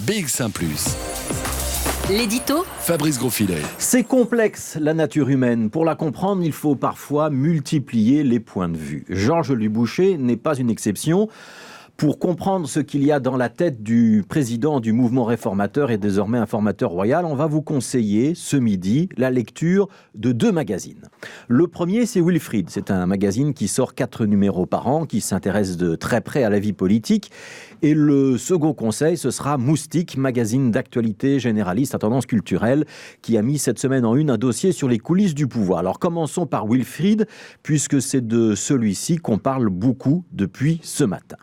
BX1 +. L'édito Fabrice Grosfilet. C'est complexe, la nature humaine. Pour la comprendre, il faut parfois multiplier les points de vue. Georges-Louis Boucher n'est pas une exception. Pour comprendre ce qu'il y a dans la tête du président du mouvement réformateur et désormais informateur royal, on va vous conseiller ce midi la lecture de 2 magazines. Le premier, c'est Wilfrid. C'est un magazine qui sort 4 numéros par an, qui s'intéresse de très près à la vie politique. Et le second conseil, ce sera Moustique, magazine d'actualité généraliste à tendance culturelle, qui a mis cette semaine en une un dossier sur les coulisses du pouvoir. Alors commençons par Wilfrid, puisque c'est de celui-ci qu'on parle beaucoup depuis ce matin.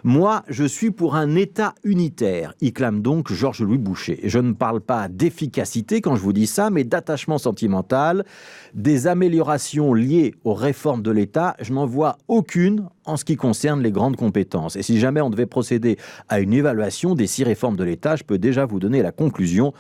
Moi, je suis pour un État unitaire, y clame donc Georges-Louis Boucher. Je ne parle pas d'efficacité quand je vous dis ça, mais d'attachement sentimental, des améliorations liées aux réformes de l'État. Je n'en vois aucune en ce qui concerne les grandes compétences. Et si jamais on devait procéder à une évaluation des 6 réformes de l'État, je peux déjà vous donner la conclusion.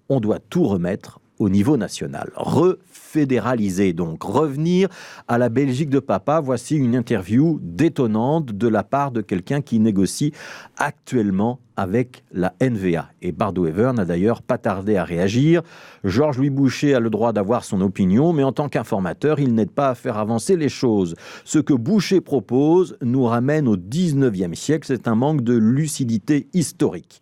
On doit tout remettre au niveau national. Refédéraliser donc, revenir à la Belgique de papa. Voici une interview détonnante de la part de quelqu'un qui négocie actuellement avec la NVA. Et Bardot-Ever n'a d'ailleurs pas tardé à réagir. Georges-Louis Boucher a le droit d'avoir son opinion, mais en tant qu'informateur, il n'aide pas à faire avancer les choses. Ce que Boucher propose nous ramène au 19e siècle. C'est un manque de lucidité historique.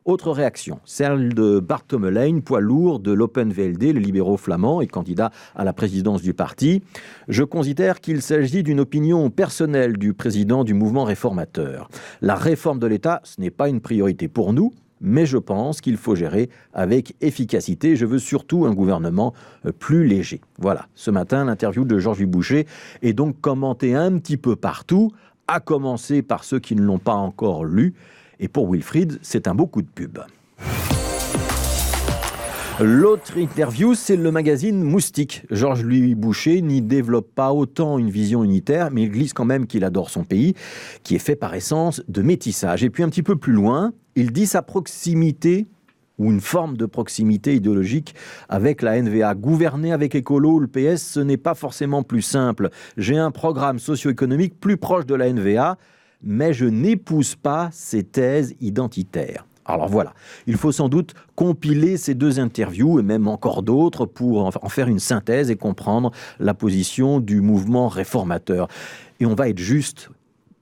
Autre réaction, celle de Bart Tomelijn, poids lourd de l'Open VLD, les libéraux flamands et candidat à la présidence du parti. Je considère qu'il s'agit d'une opinion personnelle du président du mouvement réformateur. La réforme de l'État, ce n'est pas une priorité pour nous, mais je pense qu'il faut gérer avec efficacité. Je veux surtout un gouvernement plus léger. Voilà, ce matin, l'interview de Georges-Louis Boucher est donc commentée un petit peu partout, à commencer par ceux qui ne l'ont pas encore lu. Et pour Wilfrid, c'est un beau coup de pub. L'autre interview, c'est le magazine Moustique. Georges-Louis Boucher n'y développe pas autant une vision unitaire, mais il glisse quand même qu'il adore son pays, qui est fait par essence de métissage. Et puis un petit peu plus loin, il dit sa proximité, ou une forme de proximité idéologique avec la NVA. Gouverner avec Écolo ou le PS, ce n'est pas forcément plus simple. J'ai un programme socio-économique plus proche de la NVA, mais je n'épouse pas ces thèses identitaires. Alors voilà, il faut sans doute compiler ces 2 interviews, et même encore d'autres, pour en faire une synthèse et comprendre la position du mouvement réformateur. Et on va être juste,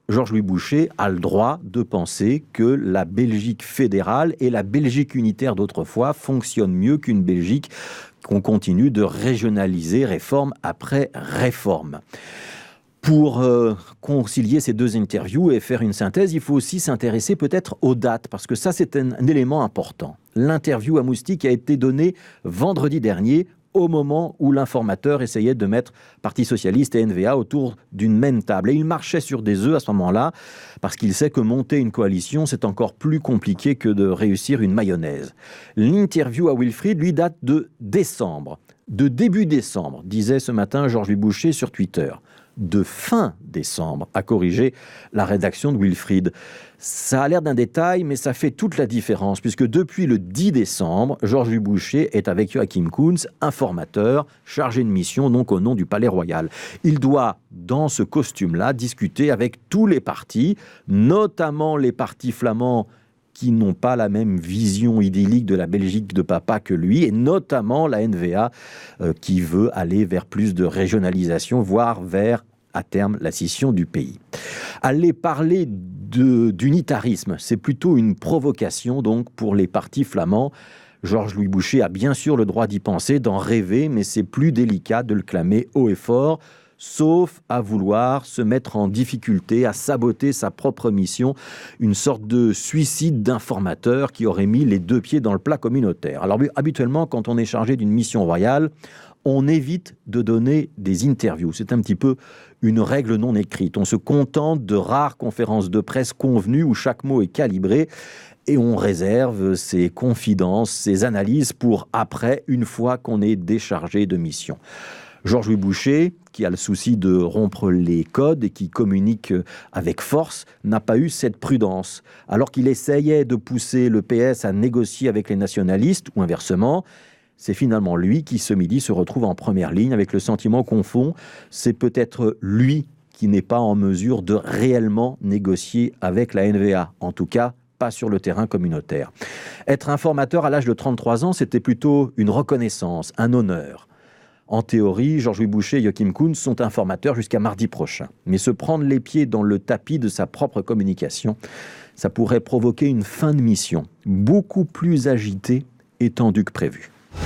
Georges-Louis Boucher a le droit de penser que la Belgique fédérale et la Belgique unitaire d'autrefois fonctionnent mieux qu'une Belgique qu'on continue de régionaliser réforme après réforme. Pour concilier ces 2 interviews et faire une synthèse, il faut aussi s'intéresser peut-être aux dates, parce que ça, c'est un élément important. L'interview à Moustique a été donnée vendredi dernier, au moment où l'informateur essayait de mettre Parti Socialiste et NVA autour d'une même table. Et il marchait sur des œufs à ce moment-là, parce qu'il sait que monter une coalition, c'est encore plus compliqué que de réussir une mayonnaise. L'interview à Wilfrid, lui, date de décembre. De début décembre, disait ce matin Georges-Louis Boucher sur Twitter. De fin décembre, a corrigé la rédaction de Wilfrid. Ça a l'air d'un détail, mais ça fait toute la différence, puisque depuis le 10 décembre, Georges-Louis Boucher est avec Joachim Koens, informateur, chargé de mission, donc au nom du Palais Royal. Il doit, dans ce costume-là, discuter avec tous les partis, notamment les partis flamands qui n'ont pas la même vision idyllique de la Belgique de papa que lui, et notamment la NVA qui veut aller vers plus de régionalisation, voire vers, à terme, la scission du pays. Aller parler d'unitarisme, c'est plutôt une provocation donc pour les partis flamands. Georges-Louis Boucher a bien sûr le droit d'y penser, d'en rêver, mais c'est plus délicat de le clamer haut et fort, sauf à vouloir se mettre en difficulté, à saboter sa propre mission, une sorte de suicide d'informateur qui aurait mis les 2 pieds dans le plat communautaire. Alors habituellement, quand on est chargé d'une mission royale, on évite de donner des interviews. C'est un petit peu une règle non écrite. On se contente de rares conférences de presse convenues où chaque mot est calibré et on réserve ses confidences, ses analyses pour après, une fois qu'on est déchargé de mission. Georges-Louis Boucher, qui a le souci de rompre les codes et qui communique avec force, n'a pas eu cette prudence. Alors qu'il essayait de pousser le PS à négocier avec les nationalistes, ou inversement, c'est finalement lui qui, ce midi, se retrouve en première ligne avec le sentiment qu'au fond, c'est peut-être lui qui n'est pas en mesure de réellement négocier avec la NVA. En tout cas, pas sur le terrain communautaire. Être informateur à l'âge de 33 ans, c'était plutôt une reconnaissance, un honneur. En théorie, Georges-Louis Boucher et Joachim Kuhn sont informateurs jusqu'à mardi prochain. Mais se prendre les pieds dans le tapis de sa propre communication, ça pourrait provoquer une fin de mission beaucoup plus agitée et tendue que prévu.